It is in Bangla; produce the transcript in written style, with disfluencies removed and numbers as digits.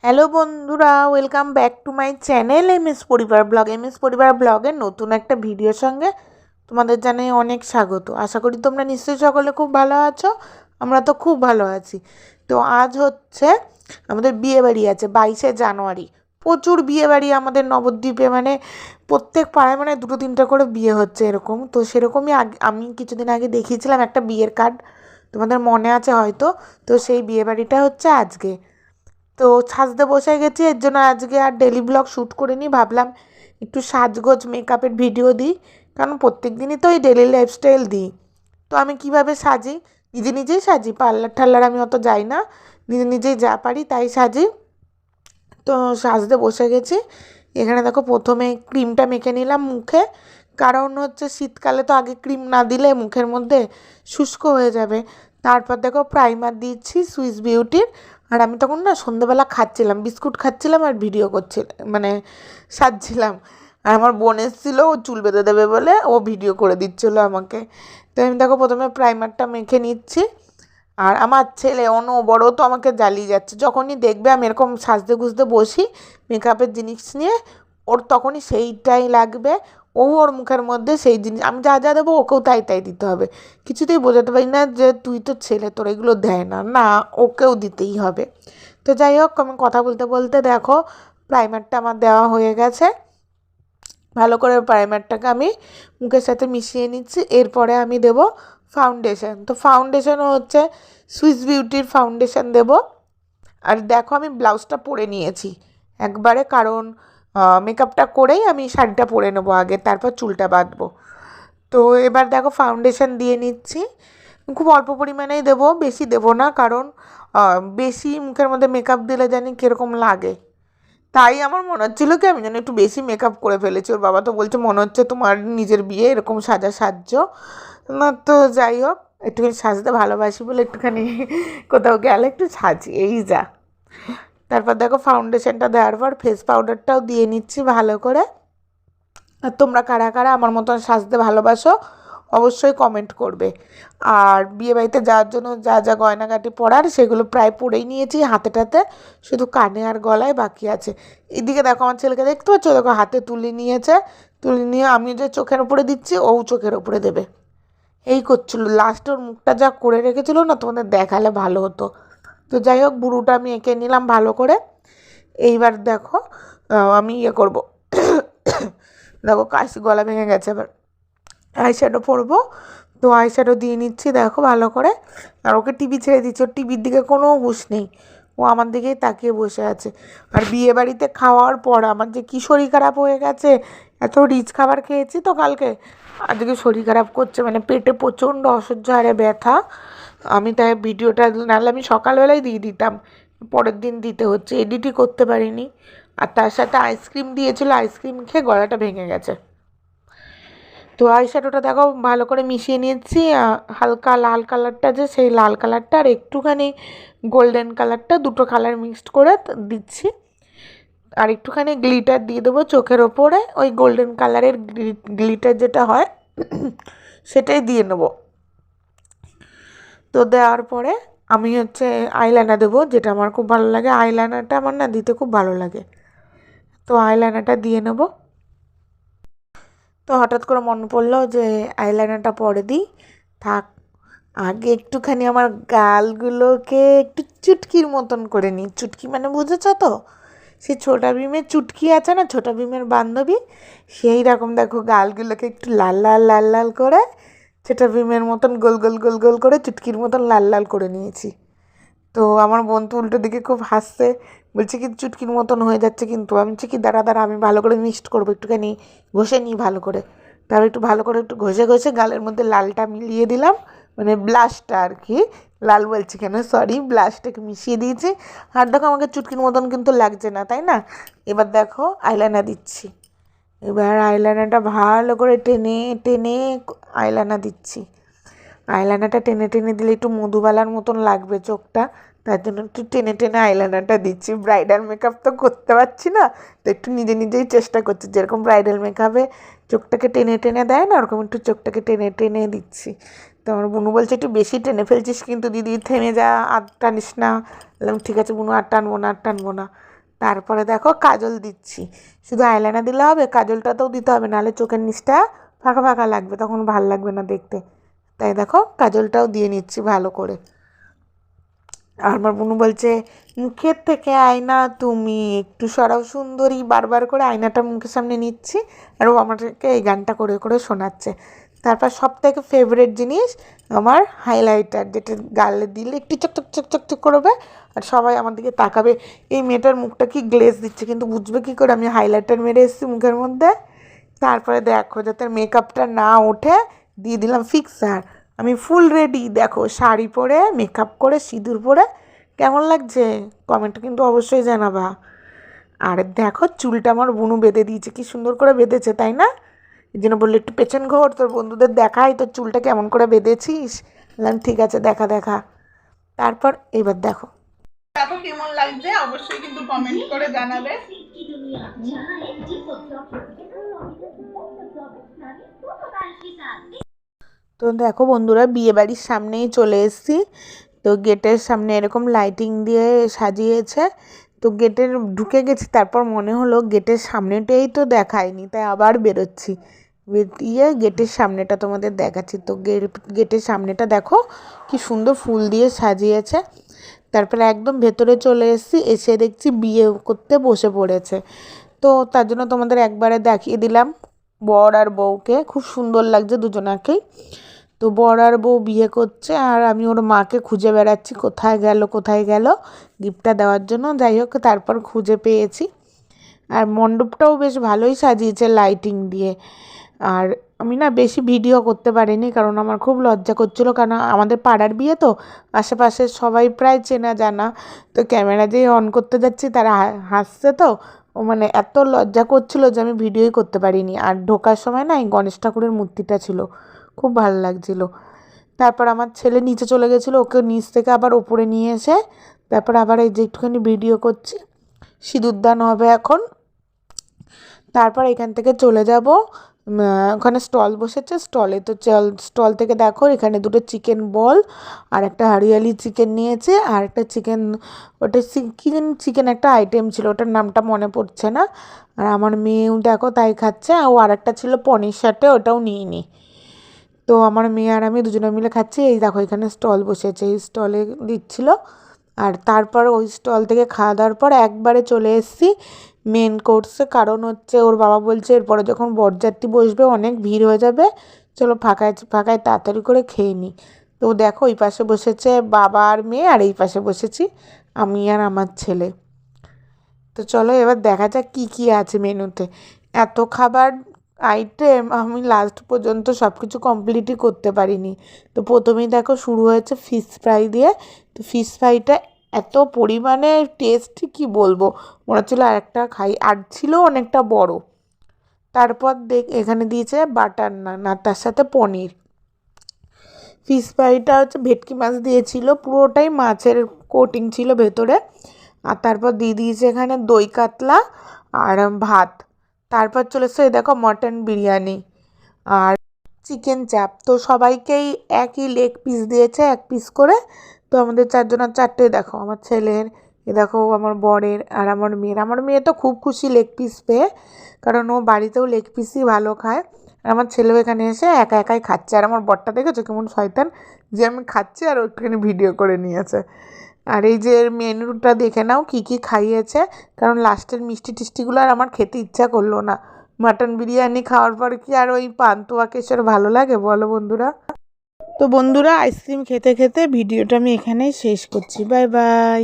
হ্যালো বন্ধুরা, welcome back to my channel MS পরিবার ব্লগ। এমএস পরিবার ব্লগের নতুন একটা ভিডিওর সঙ্গে তোমাদের জানাই অনেক স্বাগত। আশা করি তোমরা নিশ্চয়ই সকলে খুব ভালো আছো। আমরা তো খুব ভালো আছি। তো আজ হচ্ছে আমাদের বিয়েবাড়ি আছে 22শে জানুয়ারি। প্রচুর বিয়েবাড়ি আমাদের নবদ্বীপে, মানে প্রত্যেক পাড়ায় মানে দুটো তিনটা করে বিয়ে হচ্ছে এরকম। তো সেরকমই আমি কিছুদিন আগে দেখিয়েছিলাম একটা বিয়ের কার্ড, তোমাদের মনে আছে হয়তো। তো সেই বিয়েবাড়িটা হচ্ছে আজকে। তো সাজতে বসে গেছি, এর জন্য আজকে আর ডেলি ব্লগ শ্যুট করিনি। ভাবলাম একটু সাজগোজ মেকআপের ভিডিও দিই, কারণ প্রত্যেক দিনই তো এই ডেলি লাইফস্টাইল দিই। তো আমি কিভাবে সাজি, নিজে নিজেই সাজি, পার্লার ঠার্লার আমি অত যাই না, নিজে নিজেই যা পারি তাই সাজি। তো সাজতে বসে গেছি। এখানে দেখো প্রথমে ক্রিমটা মেখে নিলাম মুখে, কারণ হচ্ছে শীতকালে তো আগে ক্রিম না দিলে মুখের মধ্যে শুষ্ক হয়ে যাবে। তারপর দেখো প্রাইমার দিচ্ছি সুইস বিউটির। আর আমি তখন না সন্ধ্যেবেলা খাচ্ছিলাম, বিস্কুট খাচ্ছিলাম আর ভিডিও করছিলাম, মানে সাজছিলাম। আর আমার বোন এসেছিলো, ও চুল বেঁধে দেবে বলে ও ভিডিও করে দিচ্ছিলো আমাকে। তো আমি দেখো প্রথমে প্রাইমারটা মেখে নিচ্ছি। আর আমার ছেলে বড় তো আমাকে জ্বালিয়ে যাচ্ছে, যখনই দেখবে আমি এরকম সাজতে গুজতে বসি মেকআপের জিনিস নিয়ে, ওর তখনই সেইটাই লাগবে। ওর মুখের মধ্যে সেই জিনিস আমি যা যা দেবো ওকেও তাই তাই দিতে হবে। কিছুতেই বোঝাতে পারি না যে তুই তো ছেলে, তোর এগুলো দেয় না, না ওকেও দিতেই হবে। তো যাই হোক, আমি কথা বলতে বলতে দেখো প্রাইমারটা আমার দেওয়া হয়ে গেছে। ভালো করে প্রাইমারটাকে আমি মুখের সাথে মিশিয়ে নিচ্ছি। এরপরে আমি দেব ফাউন্ডেশন। তো ফাউন্ডেশনও হচ্ছে সুইস বিউটির ফাউন্ডেশন দেব। আর দেখো আমি ব্লাউজটা পরে নিয়েছি একবারে, কারণ মেকআপটা করেই আমি শাড়িটা পরে নেবো আগে, তারপর চুলটা বাঁধবো। তো এবার দেখো ফাউন্ডেশন দিয়ে নিচ্ছি। খুব অল্প পরিমাণেই দেবো, বেশি দেবো না, কারণ বেশি মুখের মধ্যে মেকআপ দিলে জানি কীরকম লাগে। তাই আমার মনে হচ্ছিলো কি আমি যেন একটু বেশি মেকআপ করে ফেলেছি। ওর বাবা তো বলছে মনে হচ্ছে তোমার নিজের বিয়ে, এরকম সাজছ না। তো যাই হোক, একটুখানি সাজতে ভালোবাসি বলে একটুখানি কোথাও গেলে একটু সাজি, এই যা। তারপর দেখো ফাউন্ডেশনটা দেওয়ার পর ফেস পাউডারটাও দিয়ে নিচ্ছি ভালো করে। আর তোমরা কারা কারা আমার মতন সাজতে ভালোবাসো অবশ্যই কমেন্ট করবে। আর বিয়েবাড়িতে যাওয়ার জন্য যা যা গয়নাগাটি পরার সেগুলো প্রায় পরেই নিয়েছি হাতেটাতে, শুধু কানে আর গলায় বাকি আছে। এদিকে দেখো আমার ছেলেকে দেখতে পাচ্ছ, দেখো হাতে তুলি নিয়েছে, তুলি নিয়ে আমি যে চোখের ওপরে দিচ্ছি ও চোখের ওপরে দেবে, এই করছিল। লাস্ট ওর মুখটা যা করে রেখেছিল না, তোমাদের দেখালে ভালো হতো। তো যাই হোক, বুড়োটা আমি এঁকে নিলাম ভালো করে। এইবার দেখো আমি করবো দেখো কাশি, গলা ভেঙে গেছে। এবার আইশ্যাডো পরবো। তো আইশ্যাডো দিয়ে নিচ্ছি দেখো ভালো করে। আর ওকে টিভি ছেড়ে দিচ্ছি, ওর টিভির দিকে কোনো হুঁশ নেই, ও আমার দিকেই তাকিয়ে বসে আছে। আর বিয়ে বাড়িতে খাওয়ার পর আমার যে কী শরীর খারাপ হয়ে গেছে, এত রিচ খাবার খেয়েছি তো কালকে, আজকে শরীর খারাপ করছে, মানে পেটে প্রচণ্ড অসহ্য হারে ব্যথা। আমি তাই ভিডিওটা নাহলে আমি সকালবেলায় দিয়ে দিতাম, পরের দিন দিতে হচ্ছে, এডিটই করতে পারিনি। আর তার সাথে আইসক্রিম দিয়েছিলো, আইসক্রিম খেয়ে গলাটা ভেঙে গেছে। তো আইশ্যাডোটা দেখো ভালো করে মিশিয়ে নিয়েছি। হালকা লাল কালারটা, যে সেই লাল কালারটা আর একটুখানি গোল্ডেন কালারটা, দুটো কালার মিক্সড করে দিচ্ছি। আর একটুখানি গ্লিটার দিয়ে দেবো চোখের ওপরে, ওই গোল্ডেন কালারের গ্লিটার যেটা হয় সেটাই দিয়ে নেব। তো দেওয়ার পরে আমি হচ্ছে আইলাইনার দেবো, যেটা আমার খুব ভালো লাগে। আইলাইনারটা আমার না দিতে খুব ভালো লাগে, তো আইলাইনারটা দিয়ে নেব। তো হঠাৎ করে মনে পড়লো যে আইলাইনারটা পরে দিই, থাক আগে একটুখানি আমার গালগুলোকে একটু চুটকির মতন করে নিই। চুটকি মানে বুঝেছো তো, সে ছোটা ভীমের চুটকি আছে না, ছোটা ভীমের বান্ধবী, সেই রকম দেখো গালগুলোকে একটু লাল লাল লাল লাল করে ছোটা ভীমের মতন গোল গোল গোল গোল করে চুটকির মতন লাল লাল করে নিয়েছি। তো আমার বোন তো উল্টো দিকে খুব হাসছে, বলছে কি চুটকির মতন হয়ে যাচ্ছে, কিন্তু আমি বলছি কি দাঁড়া দাঁড়া আমি ভালো করে মিক্সড করবো, একটুখানি ঘষে নিই ভালো করে। তারপর একটু ভালো করে একটু ঘষে ঘষে গালের মধ্যে লালটা মিলিয়ে দিলাম, মানে ব্লাশটা আর কি, লাল বলছি কেন সরি, ব্লাশটাকে মিশিয়ে দিয়েছি। আর দেখো আমাকে চুটকির মতন কিন্তু লাগছে না, তাই না? এবার দেখো আইলাইনার দিচ্ছি। এবার আইলাইনারটা ভালো করে টেনে টেনে আইলাইনার দিচ্ছি। আইলাইনারটা টেনে টেনে দিলে একটু মধুবালার মতন লাগবে চোখটা, তার জন্য একটু টেনে টেনে আইলাইনারটা দিচ্ছি। ব্রাইডাল মেকআপ তো করতে পারছি না, তো একটু নিজে নিজেই চেষ্টা করছি, যেরকম ব্রাইডাল মেকআপে চোখটাকে টেনে টেনে দেয় না, ওরকম একটু চোখটাকে টেনে টেনে দিচ্ছি। তো আমার বুনু বলছে একটু বেশি টেনে ফেলছিস কিন্তু দিদি, থেমে যা, আর টানিস না। বললাম ঠিক আছে বুনু, আর টানবো না আর টানবো না। তারপরে দেখো কাজল দিচ্ছি, শুধু আইলাইনার দিলে হবে, কাজলটাতেও দিতে হবে, নাহলে চোখের নিচটা ফাঁকা ফাঁকা লাগবে, তখন ভাল লাগবে না দেখতে। তাই দেখো কাজলটাও দিয়ে নিচ্ছি ভালো করে। আর আমার বোনু বলছে মুখের থেকে আয়না তুমি একটু সরাও সুন্দরী, বারবার করে আয়নাটা মুখের সামনে নিচ্ছি আর ও আমাকে এই গানটা করে করে শোনাচ্ছে। তারপর সব থেকে ফেভারিট জিনিস আমার হাইলাইটার, যেটা গালে দিলে একটু চকচক চকচক চক করবে আর সবাই আমার দিকে তাকাবে, এই মেয়েটার মুখটা কি গ্লেজ দিচ্ছে, কিন্তু বুঝবে কী করে আমি হাইলাইটার মেরে এসেছি মুখের মধ্যে। তারপরে দেখো যাতে মেকআপটা না ওঠে দিয়ে দিলাম ফিক্সার। আমি ফুল রেডি, দেখো শাড়ি পরে মেকআপ করে সিঁদুর পরে কেমন লাগছে কমেন্টে কিন্তু অবশ্যই জানাবা। আর দেখো চুলটা আমার বুনু বেঁধে দিয়েছে, কি সুন্দর করে বেঁধেছে তাই না? এই জন্য বললো একটু পেছন ঘোর, তোর বন্ধুদের দেখাই তোর চুলটা কেমন করে বেঁধেছিস। বললাম ঠিক আছে দেখা দেখা। তারপর এবার দেখো দেখো কেমন লাগছে অবশ্যই কিন্তু কমেন্ট করে জানাবে। তো দেখো বন্ধুরা বিয়ে বাড়ির সামনেই চলে এসেছি। তো গেটের সামনে এরকম লাইটিং দিয়ে সাজিয়েছে, তো গেটের ঢুকে গেছি, তারপর মনে হলো গেটের সামনেটাই তো দেখায়নি, তাই আবার বেরোচ্ছি, বেরিয়ে গেটের সামনেটা তোমাদের দেখাচ্ছি। তো গেটের সামনেটা দেখো কি সুন্দর ফুল দিয়ে সাজিয়েছে। তারপরে একদম ভেতরে চলে এসেছি, এসে দেখছি বিয়ে করতে বসে পড়েছে। তো তার জন্য তোমাদের একবারে দেখিয়ে দিলাম বর আর বউকে, খুব সুন্দর লাগছে দুজনাকেই। তো বর আর বউ বিয়ে করছে আর আমি ওর মাকে খুঁজে বেড়াচ্ছি কোথায় গেল গিফটটা দেওয়ার জন্য। যাই হোক তারপর খুঁজে পেয়েছি। আর মণ্ডপটাও বেশ ভালোই সাজিয়েছে লাইটিং দিয়ে। আর আমি না বেশি ভিডিও করতে পারিনি, কারণ আমার খুব লজ্জা করছিলো, কারণ আমাদের পাড়ার বিয়ে তো আশেপাশে সবাই প্রায় চেনা জানা। তো ক্যামেরা যেই অন করতে যাচ্ছি তারা হাসছে, তো ও মানে এত লজ্জা করছিলো যে আমি ভিডিওই করতে পারিনি। আর ঢোকার সময় না এই গণেশ ঠাকুরের মূর্তিটা ছিল, খুব ভালো লাগছিলো। তারপর আমার ছেলে নিচে চলে গেছিলো, ওকে নিচ থেকে আবার ওপরে নিয়ে এসে তারপর আবার এই যে একটুখানি ভিডিও করছি। সিঁদুরদান হবে এখন। তারপর এখান থেকে চলে যাব, ওখানে স্টল বসেছে, স্টলে তো স্টল থেকে দেখো এখানে দুটো চিকেন বল আর একটা হরিয়ালি চিকেন নিয়েছে, আর একটা চিকেন, ওটা চিকেন একটা আইটেম ছিল, ওটার নামটা মনে পড়ছে না। আর আমার মেয়েও দেখো তাই খাচ্ছে, আর একটা ছিল পনির সাথে, ওটাও নিইনি। তো আমার মেয়ে আর আমি দুজনে মিলে খাচ্ছি। এই দেখো এখানে স্টল বসেছে, এই স্টলে দিচ্ছিল। আর তারপর ওই স্টল থেকে খাওয়া দাওয়ার পর একবারে চলে এসেছি মেন কোর্সে, কারণ হচ্ছে ওর বাবা বলছে এরপরে যখন বরযাত্রী বসবে অনেক ভিড় হয়ে যাবে, চলো ফাঁকায় ফাঁকায় তাড়াতাড়ি করে খেয়ে নিই। তো দেখো ওই পাশে বসেছে বাবা আর মেয়ে, আর এই পাশে বসেছি আমি আর আমার ছেলে। তো চলো এবার দেখা যাক কী কী আছে মেনুতে। এত খাবার আইটেম আমি লাস্ট পর্যন্ত সব কিছু কমপ্লিটই করতে পারিনি। তো প্রথমেই দেখো শুরু হয়েছে ফিশ ফ্রাই দিয়ে। তো ফিশ ফ্রাইটা এত পরিমাণে টেস্টি কি বলবো, মনে হচ্ছিলো আরেকটা খাই, আর ছিল অনেকটা বড়। তারপর এখানে দিয়েছে বাটার নান আর তার সাথে পনির। ফিশ ফ্রাইটা হচ্ছে ভেটকি মাছ দিয়েছিল, পুরোটাই মাছের কোটিং ছিল ভেতরে। আর তারপর দিয়ে দিয়েছে এখানে দই কাতলা আর ভাত। তারপর চলেছে দেখো মটন বিরিয়ানি আর চিকেন চাপ। তো সবাইকেই একই লেগ পিস দিয়েছে, এক পিস করে। তো আমাদের চারজনের চারটে, দেখো আমার ছেলের, এ দেখো আমার বরের আর আমার মেয়ের। আমার মেয়ে তো খুব খুশি লেগ পিস পেয়ে, কারণ ও বাড়িতেও লেগ পিসই ভালো খায়। আর আমার ছেলেও এখানে এসে একা একাই খাচ্ছে। আর আমার বরটা দেখেছো কেমন শয়তান, যে আমি খাচ্ছি আর ওখানে ভিডিও করে নিয়েছে। আর এই যে মেনুটা দেখে নাও কী কী খাইয়েছে, কারণ লাস্টের মিষ্টি টিষ্টিগুলো আর আমার খেতে ইচ্ছা করলো না। মাটন বিরিয়ানি খাওয়ার পর কি আর ওই পান্তুয়া কেশর ভালো লাগে বলো বন্ধুরা? তো বন্ধুরা আইসক্রিম খেতে খেতে ভিডিওটা আমি এখানেই শেষ করছি। Bye bye.